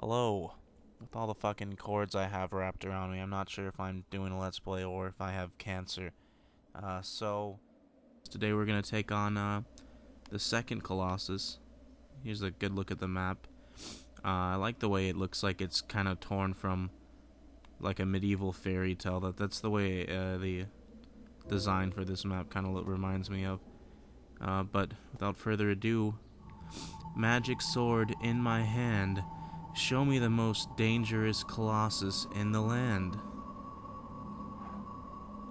Hello. With all the fucking cords I have wrapped around me, I'm not sure if I'm doing a Let's Play or if I have cancer. So today we're gonna take on, the second Colossus. Here's a good look at the map. I like the way it looks like it's kind of torn from, like, a medieval fairy tale. That's the way, the design for this map kind of reminds me of. But without further ado, magic sword in my hand. Show me the most dangerous Colossus in the land.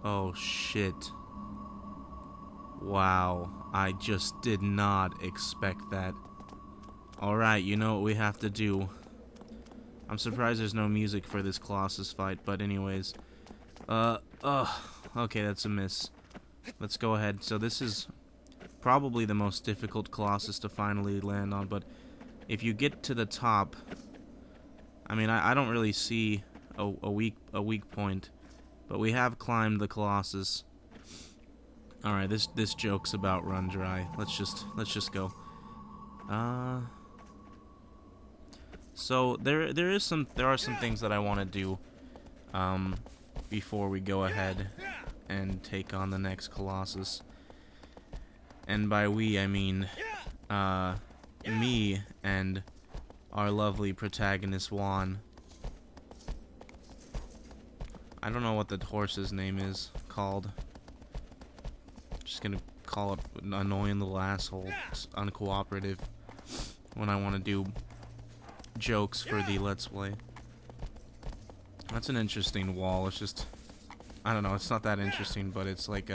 Oh shit. Wow, I just did not expect that. Alright, you know what we have to do. I'm surprised there's no music for this Colossus fight, but anyways. Okay, that's a miss. Let's go ahead. So this is probably the most difficult Colossus to finally land on, but if you get to the top, I mean, I don't really see a weak point, but we have climbed the Colossus. All right, this joke's about run dry. Let's just go. So there are some things that I want to do before we go ahead and take on the next Colossus. And by we, I mean me and our lovely protagonist Juan. I don't know what the horse's name is called. Just gonna call it annoying little asshole. It's uncooperative when I want to do jokes for the Let's Play. That's an interesting wall. It's just, I don't know, it's not that interesting, but it's like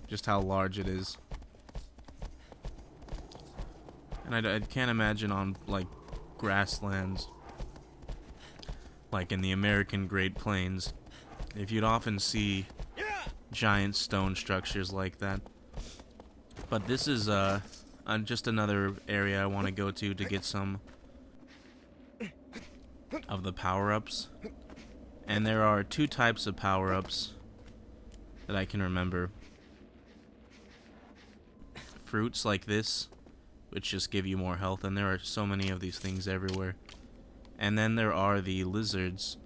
just how large it is. And I can't imagine on, like, grasslands, like in the American Great Plains, if you'd often see giant stone structures like that. But this is just another area I want to go to get some of the power-ups. And there are two types of power-ups that I can remember. Fruits like this, which just give you more health, and there are so many of these things everywhere. And then there are the lizards,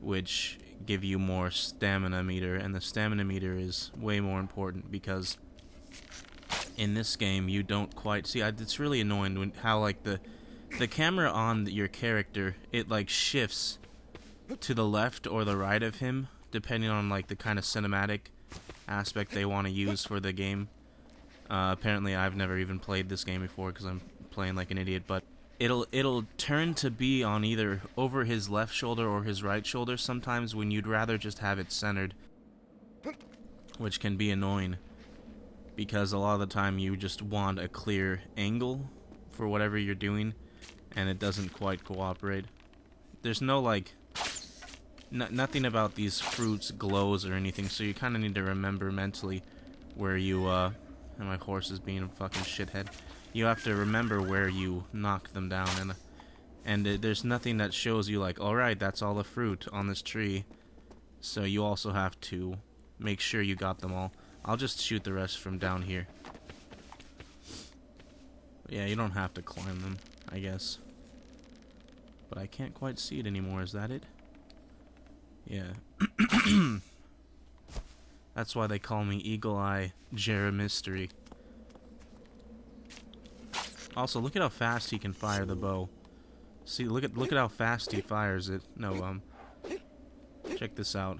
which give you more stamina meter, and the stamina meter is way more important because in this game you don't quite see. It's really annoying when how like the camera on your character, it like shifts to the left or the right of him depending on like the kind of cinematic aspect they want to use for the game. Apparently I've never even played this game before because I'm playing like an idiot, but it'll turn to be on either over his left shoulder or his right shoulder sometimes when you'd rather just have it centered, which can be annoying because a lot of the time you just want a clear angle for whatever you're doing and it doesn't quite cooperate. There's no like nothing about these fruits glows or anything, so you kind of need to remember mentally where you and my horse is being a fucking shithead. You have to remember where you knock them down, and there's nothing that shows you like, alright, that's all the fruit on this tree. So you also have to make sure you got them all. I'll just shoot the rest from down here. But yeah, you don't have to climb them, I guess. But I can't quite see it anymore, is that it? Yeah. That's why they call me Eagle Eye Jeremystery. Also, look at how fast he can fire the bow. See, look at how fast he fires it. No, check this out.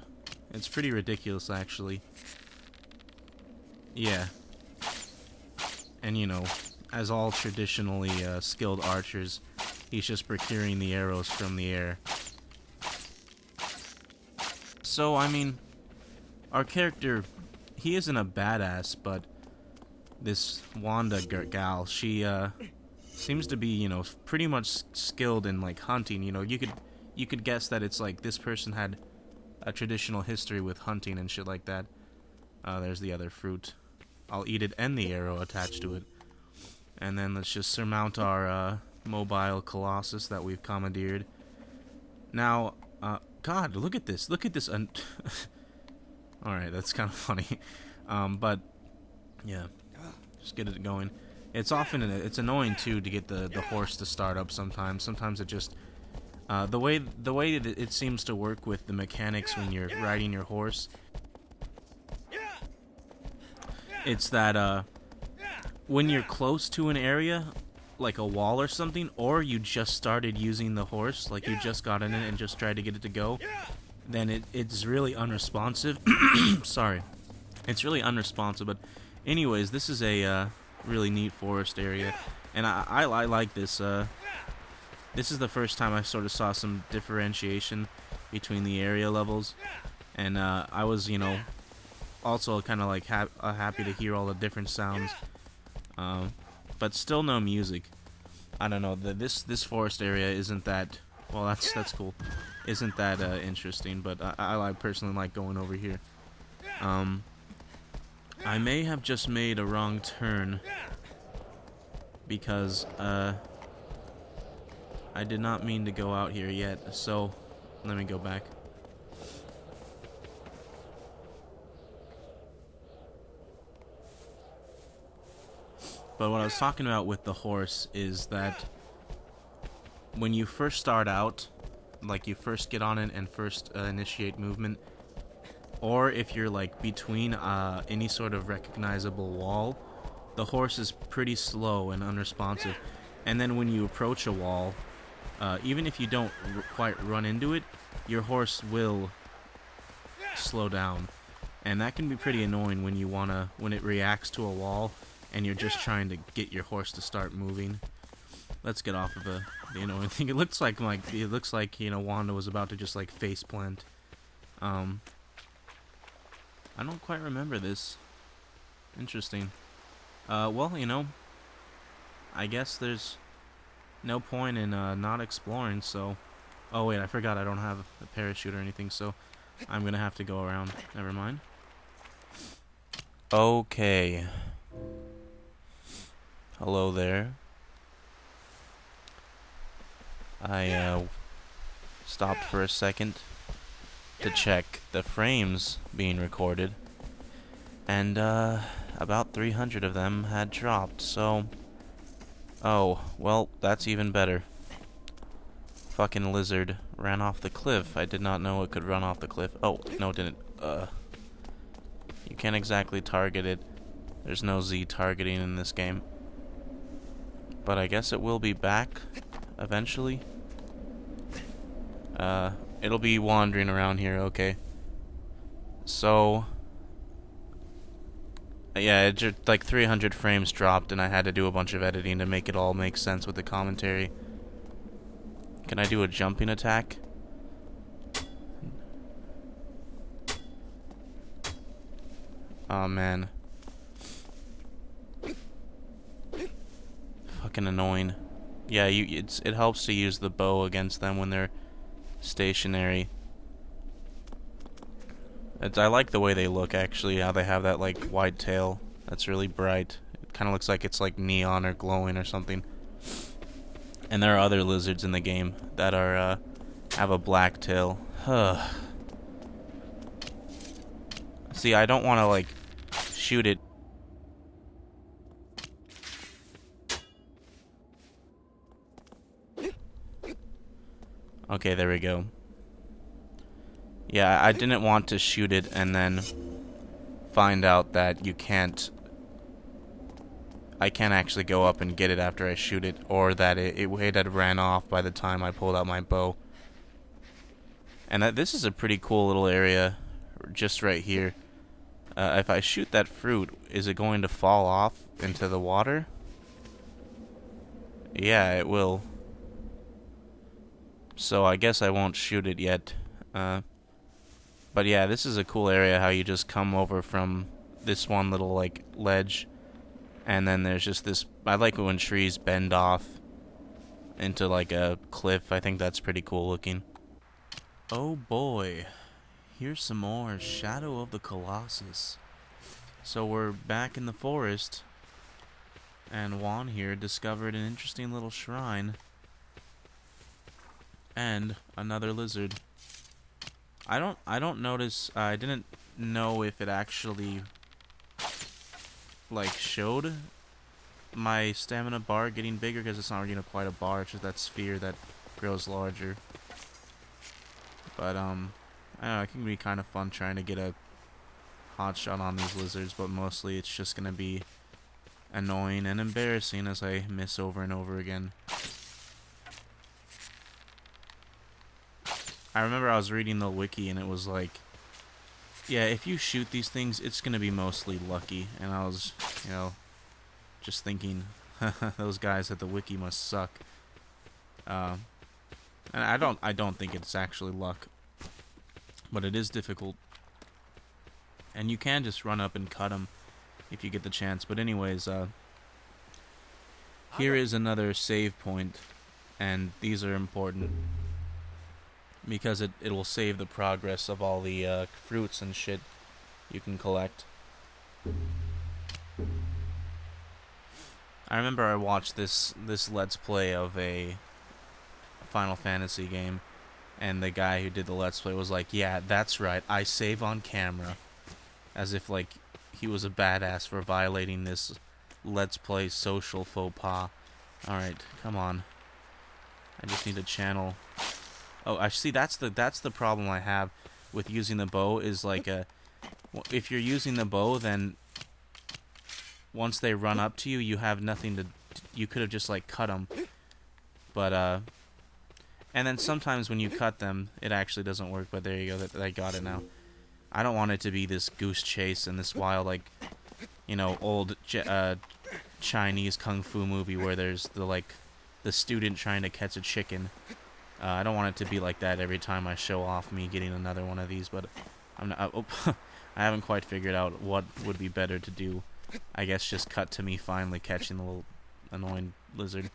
It's pretty ridiculous, actually. Yeah. And you know, as all traditionally skilled archers, he's just procuring the arrows from the air. So, I mean, our character, he isn't a badass, but this Wanda gal, she seems to be, you know, pretty much skilled in like hunting. You know, you could guess that it's like this person had a traditional history with hunting and shit like that. There's the other fruit. I'll eat it and the arrow attached to it. And then let's just surmount our mobile Colossus that we've commandeered. Now, God, look at this. Look at this. Alright, that's kind of funny. But, yeah. Just get it going. It's often, it's annoying, too, to get the horse to start up sometimes. Sometimes it just The way that it seems to work with the mechanics when you're riding your horse, it's that when you're close to an area, like a wall or something, or you just started using the horse, like you just got in it and just tried to get it to go, then it's really unresponsive. Sorry. It's really unresponsive, but anyways, this is a really neat forest area, and I like this. This is the first time I sort of saw some differentiation between the area levels, and I was, also kind of like happy to hear all the different sounds, but still no music. I don't know. This forest area isn't that well. That's cool. Isn't that interesting? But I personally like going over here. I may have just made a wrong turn because I did not mean to go out here yet. So let me go back. But what I was talking about with the horse is that when you first start out, like you first get on it and first initiate movement, or if you're like between any sort of recognizable wall, the horse is pretty slow and unresponsive. And then when you approach a wall, even if you don't quite run into it, your horse will slow down. And that can be pretty annoying when it reacts to a wall and you're just trying to get your horse to start moving. Let's get off of the annoying thing. It looks like Wanda was about to just like face plant. I don't quite remember this. Interesting. Well, I guess there's no point in not exploring, so... Oh, wait, I forgot I don't have a parachute or anything, so I'm gonna have to go around. Never mind. Okay. Hello there. I stopped for a second to check the frames being recorded, and about 300 of them had dropped, so... Oh, well, that's even better. Fucking lizard ran off the cliff. I did not know it could run off the cliff. Oh, no, it didn't. You can't exactly target it. There's no Z targeting in this game. But I guess it will be back eventually. It'll be wandering around here, okay. So... Yeah, like 300 frames dropped, and I had to do a bunch of editing to make it all make sense with the commentary. Can I do a jumping attack? Oh man. Fucking annoying. Yeah, it helps to use the bow against them when they're stationary. I like the way they look, actually, how they have that, like, white tail. That's really bright. It kind of looks like it's, like, neon or glowing or something. And there are other lizards in the game that are, have a black tail. See, I don't want to, like, shoot it. Okay, there we go. Yeah, I didn't want to shoot it and then find out that I can't actually go up and get it after I shoot it, or that it had ran off by the time I pulled out my bow. And this is a pretty cool little area, just right here. If I shoot that fruit, is it going to fall off into the water? Yeah, it will. So I guess I won't shoot it yet. But yeah, this is a cool area, how you just come over from this one little, like, ledge, and then there's just this... I like it when trees bend off into, like, a cliff. I think that's pretty cool looking. Oh boy, here's some more Shadow of the Colossus. So we're back in the forest, and Juan here discovered an interesting little shrine, and another lizard. I don't notice, I didn't know if it actually, like, showed my stamina bar getting bigger, because it's not, quite a bar, it's just that sphere that grows larger. But I don't know, it can be kind of fun trying to get a hot shot on these lizards, but mostly it's just gonna be annoying and embarrassing as I miss over and over again. I remember I was reading the wiki and it was like, yeah, if you shoot these things, it's gonna be mostly lucky. And I was, you know, just thinking, those guys at the wiki must suck. And I don't think it's actually luck, but it is difficult. And you can just run up and cut them if you get the chance. But anyways, here is another save point, and these are important because it will save the progress of all the fruits and shit you can collect. I remember I watched this Let's Play of a Final Fantasy game, and the guy who did the Let's Play was like, yeah, that's right, I save on camera. As if, like, he was a badass for violating this Let's Play social faux pas. Alright, come on. I just need to channel. Oh, I see, that's the problem I have with using the bow, is like if you're using the bow, then once they run up to you, you have nothing to, you could have just like cut them. But and then sometimes when you cut them, it actually doesn't work, but there you go, I got it now. I don't want it to be this goose chase and this wild, like, you know, old Chinese kung fu movie where there's the student trying to catch a chicken. I don't want it to be like that every time I show off me getting another one of these, but I'm not, I haven't quite figured out what would be better to do. I guess just cut to me finally catching the little annoying lizard.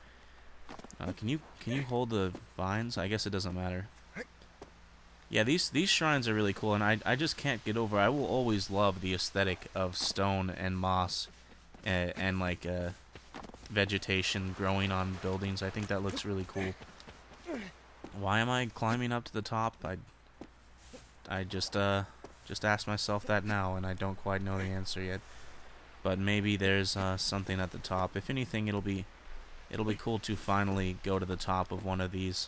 Can you hold the vines? I guess it doesn't matter. Yeah, these shrines are really cool, and I just can't get over. I will always love the aesthetic of stone and moss and like vegetation growing on buildings. I think that looks really cool. Why am I climbing up to the top? I just asked myself that now, and I don't quite know the answer yet. But maybe there's something at the top. If anything, it'll be cool to finally go to the top of one of these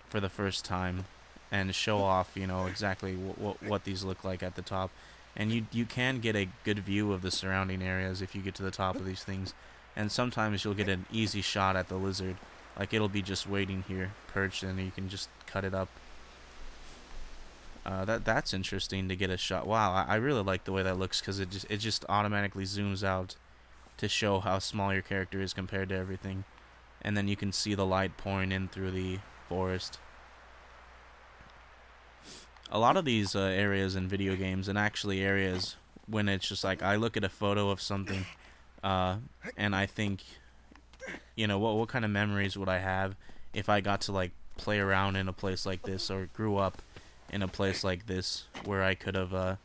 for the first time and show off, you know, exactly what these look like at the top. And you can get a good view of the surrounding areas if you get to the top of these things. And sometimes you'll get an easy shot at the lizard. Like, it'll be just waiting here, perched, and you can just cut it up. That's interesting to get a shot. Wow, I really like the way that looks, because it just automatically zooms out to show how small your character is compared to everything. And then you can see the light pouring in through the forest. A lot of these areas in video games, and actually areas when it's just like I look at a photo of something and I think, you know, what kind of memories would I have if I got to like play around in a place like this, or grew up in a place like this where I could have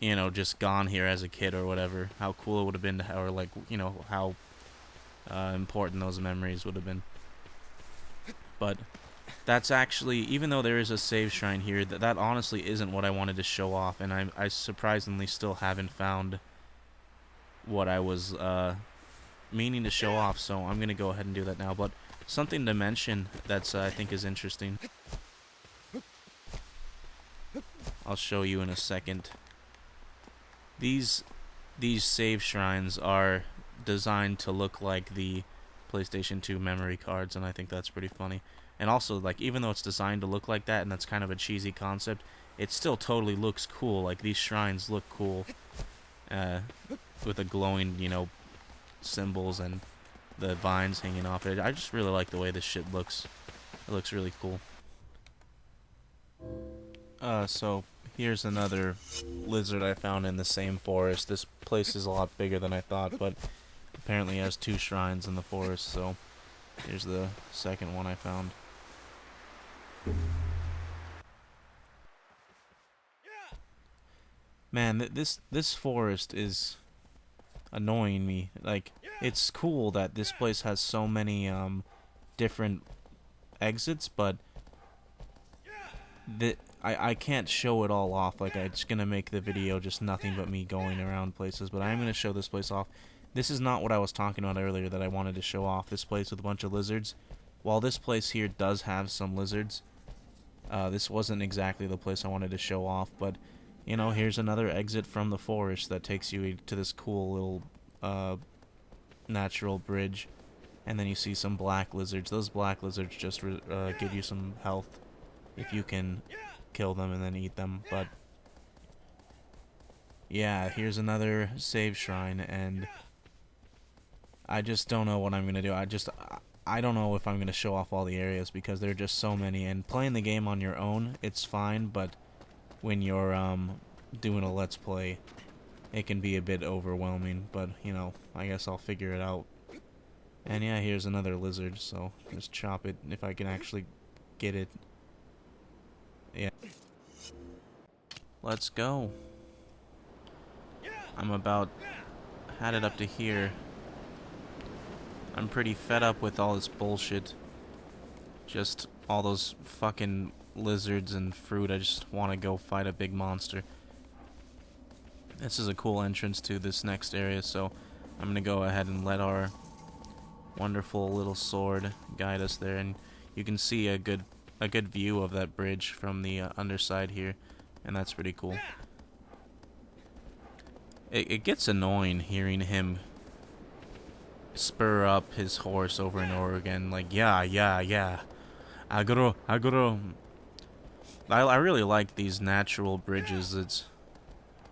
you know, just gone here as a kid or whatever. How cool it would have been to, or like, you know, how important those memories would have been. But that's actually, even though there is a save shrine here, that honestly isn't what I wanted to show off, and I surprisingly still haven't found what I was meaning to show off, so I'm going to go ahead and do that now. But something to mention that's I think is interesting, I'll show you in a second. These save shrines are designed to look like the PlayStation 2 memory cards, and I think that's pretty funny. And also, like, even though it's designed to look like that, and that's kind of a cheesy concept, it still totally looks cool. Like, these shrines look cool with the glowing, you know, symbols and the vines hanging off it. I just really like the way this shit looks. It looks really cool. So here's another lizard I found in the same forest. This place is a lot bigger than I thought, but apparently has 2 shrines in the forest, so here's the second one I found. Man, this forest is annoying me. Like, it's cool that this place has so many different exits, but I can't show it all off. Like, it's gonna make the video just nothing but me going around places, but I'm gonna show this place off. This is not what I was talking about earlier that I wanted to show off. This place with a bunch of lizards. While this place here does have some lizards, this wasn't exactly the place I wanted to show off, but, you know, here's another exit from the forest that takes you to this cool little natural bridge. And then you see some black lizards. Those black lizards just give you some health if you can kill them and then eat them. But yeah, here's another save shrine, and I just don't know what I'm gonna do. I don't know if I'm gonna show off all the areas because there are just so many. And playing the game on your own, it's fine, but when you're doing a let's play, it can be a bit overwhelming. But you know, I guess I'll figure it out. And yeah, here's another lizard, so just chop it if I can actually get it. Yeah. Let's go. I'm about had it up to here. I'm pretty fed up with all this bullshit. Just all those fucking lizards and fruit. I just want to go fight a big monster. This is a cool entrance to this next area, so I'm gonna go ahead and let our wonderful little sword guide us there, and you can see a good view of that bridge from the underside here, and that's pretty cool. It gets annoying hearing him spur up his horse over and over again, like yeah. I really like these natural bridges. It's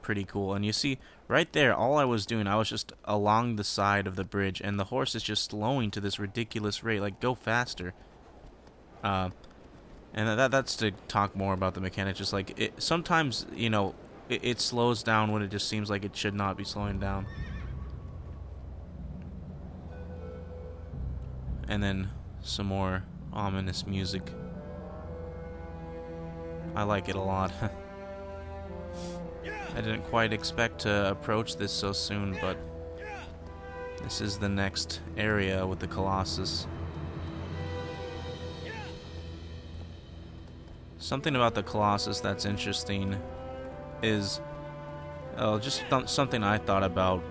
pretty cool. And you see right there, all I was doing, I was just along the side of the bridge, and the horse is just slowing to this ridiculous rate. Like, go faster. And that's to talk more about the mechanics. Just like sometimes, you know, it slows down when it just seems like it should not be slowing down. And then some more ominous music. I like it a lot. I didn't quite expect to approach this so soon, but this is the next area with the Colossus. Something about the Colossus that's interesting is just something I thought about,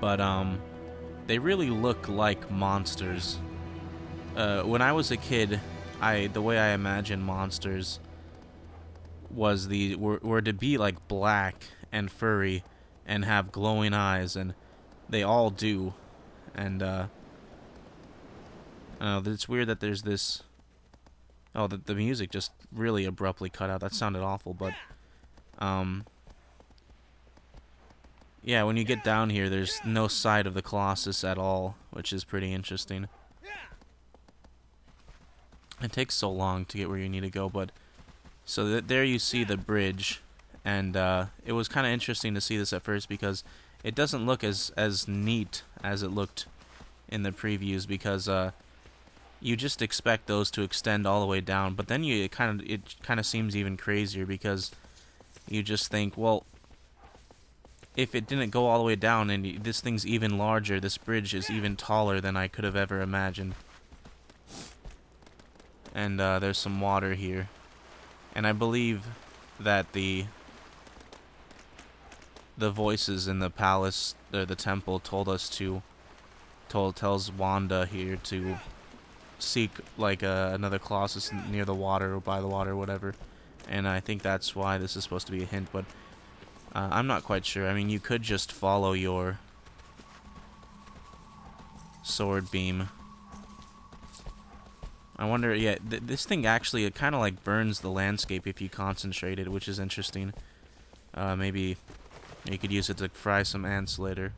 but they really look like monsters. When I was a kid, the way I imagined monsters was were to be like black and furry and have glowing eyes, and they all do. And it's weird that there's this. Oh, the music just really abruptly cut out. That sounded awful, but yeah, when you get down here, there's no sight of the Colossus at all, which is pretty interesting. It takes so long to get where you need to go, but so there you see the bridge, and it was kind of interesting to see this at first because it doesn't look as neat as it looked in the previews, because you just expect those to extend all the way down, but then it kind of seems even crazier because you just think, well, if it didn't go all the way down and this thing's even larger, this bridge is even taller than I could have ever imagined. And there's some water here. And I believe that the voices in the palace, or the temple, tells Wanda here to seek like another Colossus near the water or by the water or whatever. And I think that's why this is supposed to be a hint, but I'm not quite sure. I mean, you could just follow your sword beam. I wonder, yeah, this thing actually, it kind of like burns the landscape if you concentrate it, which is interesting. Maybe you could use it to fry some ants later.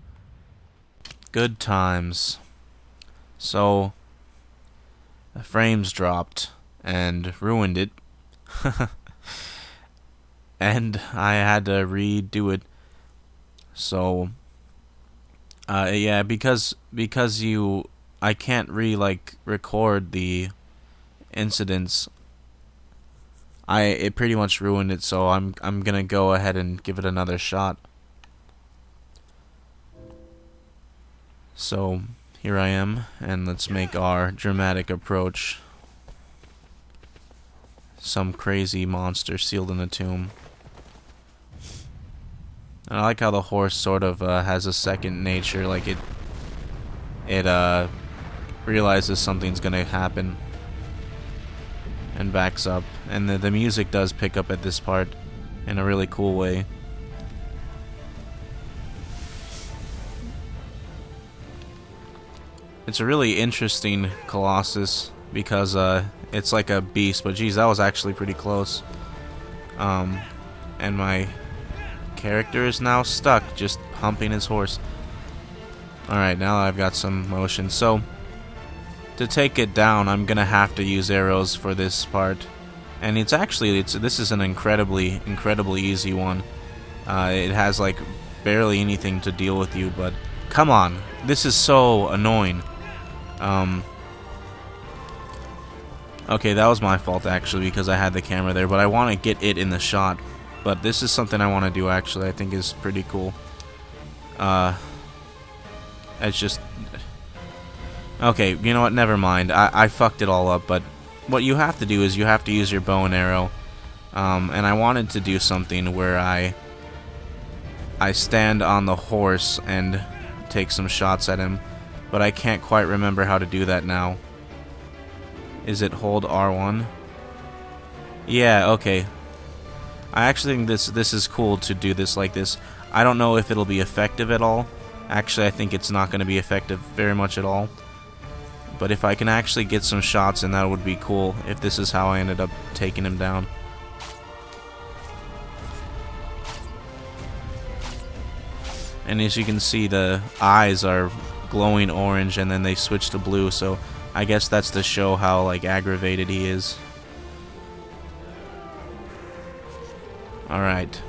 Good times. So, the frames dropped and ruined it. And I had to redo it. So, yeah, because I can't record the incidents. It pretty much ruined it, so I'm gonna go ahead and give it another shot. So here I am, and let's make our dramatic approach. Some crazy monster sealed in a tomb. And I like how the horse sort of has a second nature, like it realizes something's gonna happen and backs up. And the music does pick up at this part in a really cool way. It's a really interesting Colossus because it's like a beast, but geez, that was actually pretty close. And my character is now stuck, just humping his horse. Alright, now I've got some motion. So, to take it down, I'm gonna have to use arrows for this part. And this is an incredibly easy one. It has like barely anything to deal with you, but come on, this is so annoying. Okay, that was my fault actually because I had the camera there, but I want to get it in the shot. But this is something I want to do actually. I think is pretty cool. It's just okay. You know what? Never mind. I fucked it all up. But what you have to do is you have to use your bow and arrow. And I wanted to do something where I stand on the horse and take some shots at him, but I can't quite remember how to do that now. Is it hold R1? Yeah, okay. I actually think this is cool to do this like this. I don't know if it'll be effective at all. Actually, I think it's not going to be effective very much at all. But if I can actually get some shots, and that would be cool if this is how I ended up taking him down. And as you can see, the eyes are glowing orange and then they switch to blue, so I guess that's to show how like aggravated he is. Alright.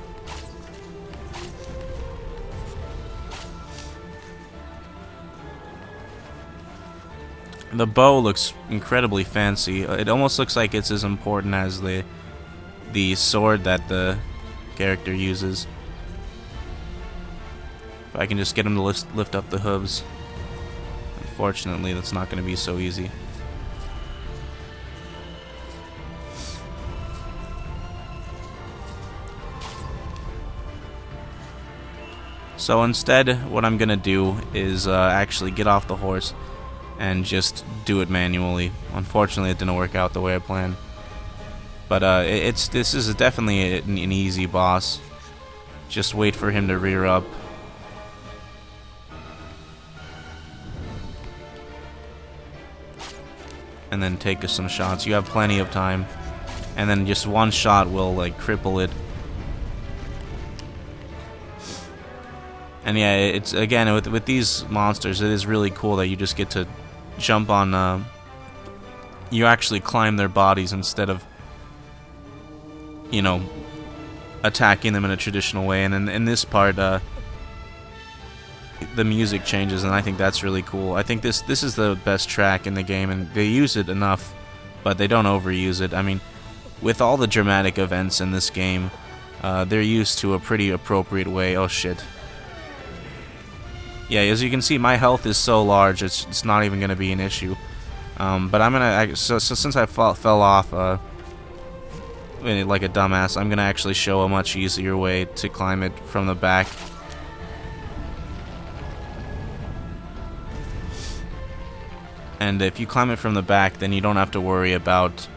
The bow looks incredibly fancy. It almost looks like it's as important as the sword that the character uses. If I can just get him to lift up the hooves. Unfortunately, that's not going to be so easy. So instead, what I'm going to do is actually get off the horse and just do it manually. Unfortunately, it didn't work out the way I planned. But this is definitely an easy boss. Just wait for him to rear up. And then take some shots. You have plenty of time. And then just one shot will like cripple it. And yeah, it's again with these monsters, it is really cool that you just get to jump on. You actually climb their bodies instead of, you know, attacking them in a traditional way. And in this part, the music changes, and I think that's really cool. I think this is the best track in the game, and they use it enough, but they don't overuse it. I mean, with all the dramatic events in this game, they're used to a pretty appropriate way. Oh shit. Yeah, as you can see, my health is so large, it's not even going to be an issue. But I'm gonna so since I fell off like a dumbass, I'm gonna actually show a much easier way to climb it from the back. And if you climb it from the back, then you don't have to worry about...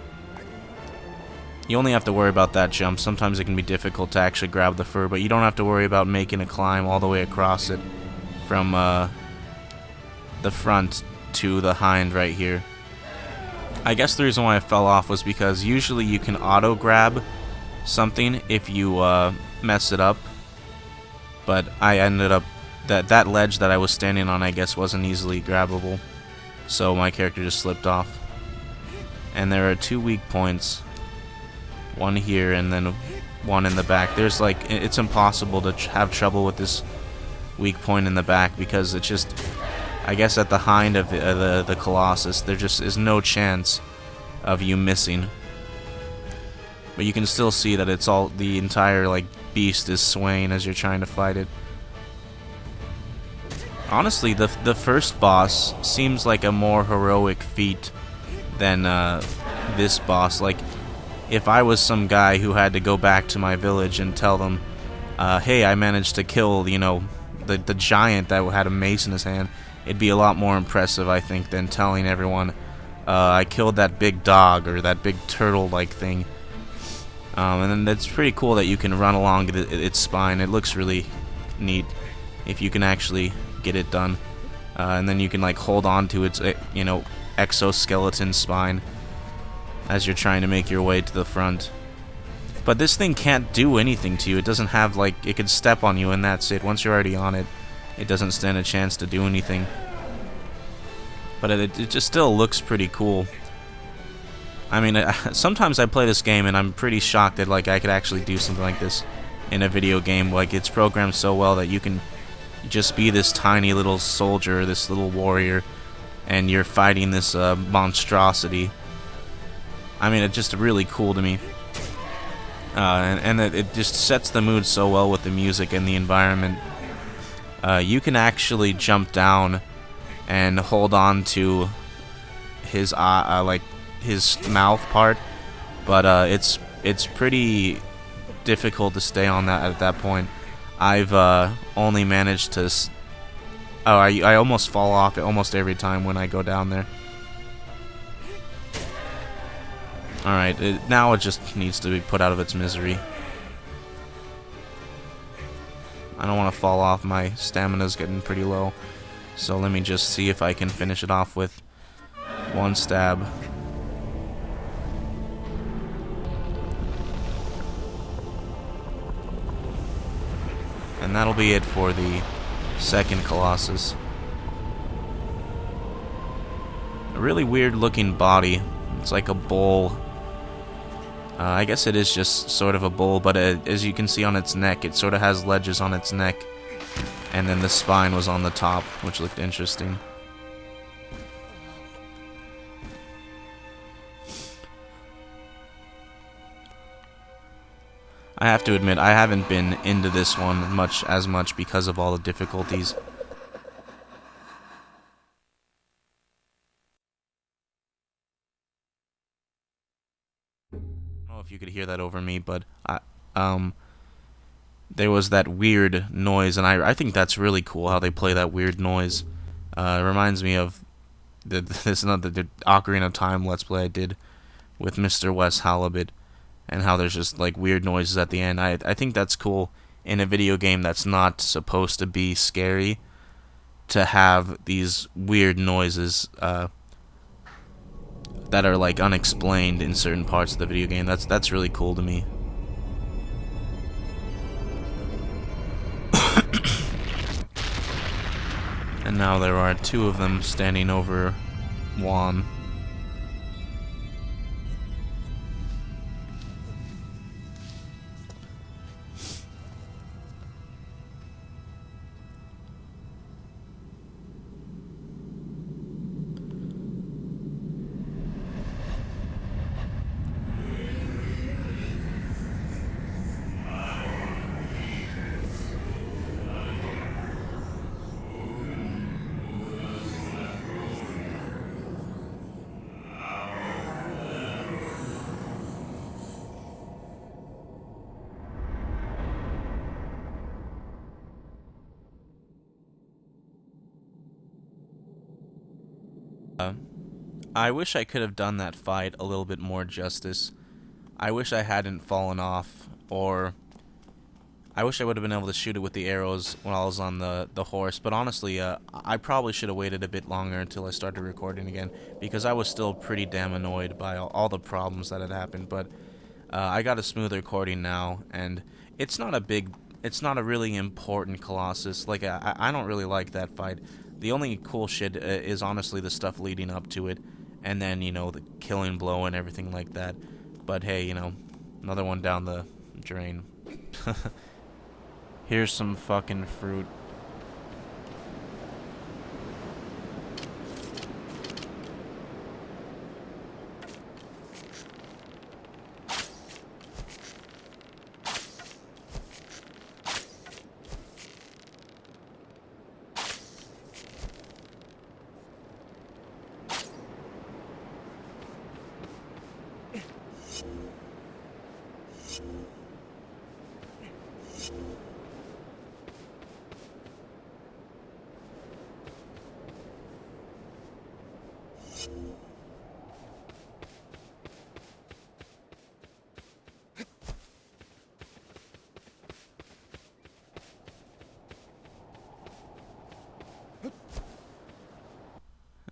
You only have to worry about that jump. Sometimes it can be difficult to actually grab the fur, but you don't have to worry about making a climb all the way across it from the front to the hind right here. I guess the reason why I fell off was because usually you can auto-grab something if you mess it up, but I ended up... That ledge that I was standing on, I guess, wasn't easily grabbable. So my character just slipped off. And there are 2 weak points. One here and then one in the back. There's like... It's impossible to have trouble with this weak point in the back because it's just... I guess at the hind of the Colossus, there just is no chance of you missing. But you can still see that it's all... The entire like beast is swaying as you're trying to fight it. Honestly, the first boss seems like a more heroic feat than this boss. Like, if I was some guy who had to go back to my village and tell them, hey, I managed to kill, you know, the giant that had a mace in his hand, it'd be a lot more impressive, I think, than telling everyone, I killed that big dog or that big turtle-like thing. And then it's pretty cool that you can run along its spine. It looks really neat if you can actually get it done. And then you can like hold on to its, you know, exoskeleton spine as you're trying to make your way to the front. But this thing can't do anything to you. It doesn't have, like, it could step on you and that's it. Once you're already on it, it doesn't stand a chance to do anything. But it just still looks pretty cool. I mean, sometimes I play this game and I'm pretty shocked that, like, I could actually do something like this in a video game. Like, it's programmed so well that you can just be this tiny little soldier, this little warrior, and you're fighting this monstrosity. I mean, it's just really cool to me. And it just sets the mood so well with the music and the environment. You can actually jump down and hold on to his like his mouth part, but it's pretty difficult to stay on that at that point. I've only managed to. I almost fall off almost every time when I go down there. Alright, now it just needs to be put out of its misery. I don't want to fall off, my stamina's getting pretty low. So let me just see if I can finish it off with one stab. And that'll be it for the second Colossus. A really weird looking body. It's like a bowl. I guess it is just sort of a bowl, but as you can see on its neck, it sort of has ledges on its neck. And then the spine was on the top, which looked interesting. I have to admit, I haven't been into this one as much because of all the difficulties. I don't know if you could hear that over me, but there was that weird noise, and I think that's really cool how they play that weird noise. It reminds me of the Ocarina of Time Let's Play I did with Mr. Wes Halibut, and how there's just like weird noises at the end. I think that's cool in a video game that's not supposed to be scary, to have these weird noises that are like unexplained in certain parts of the video game. That's really cool to me. And now there are two of them standing over Juan. I wish I could have done that fight a little bit more justice. I wish I hadn't fallen off, or I wish I would have been able to shoot it with the arrows when I was on the horse. But honestly, I probably should have waited a bit longer until I started recording again, because I was still pretty damn annoyed by all the problems that had happened. But I got a smooth recording now, and it's not a really important Colossus. Like, I don't really like that fight. The only cool shit is honestly the stuff leading up to it, and then, you know, the killing blow and everything like that. But hey, you know, another one down the drain. Here's some fucking fruit.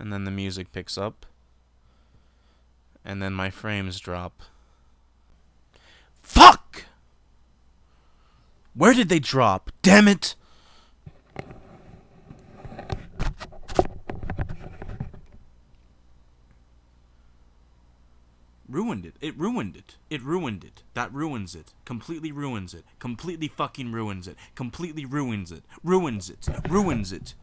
And then the music picks up. And then my frames drop. Fuck! Where did they drop? Damn it! Ruined it. It ruined it. It ruined it. That ruins it. Completely ruins it. Completely fucking ruins it. Completely ruins it. Ruins it. Ruins it.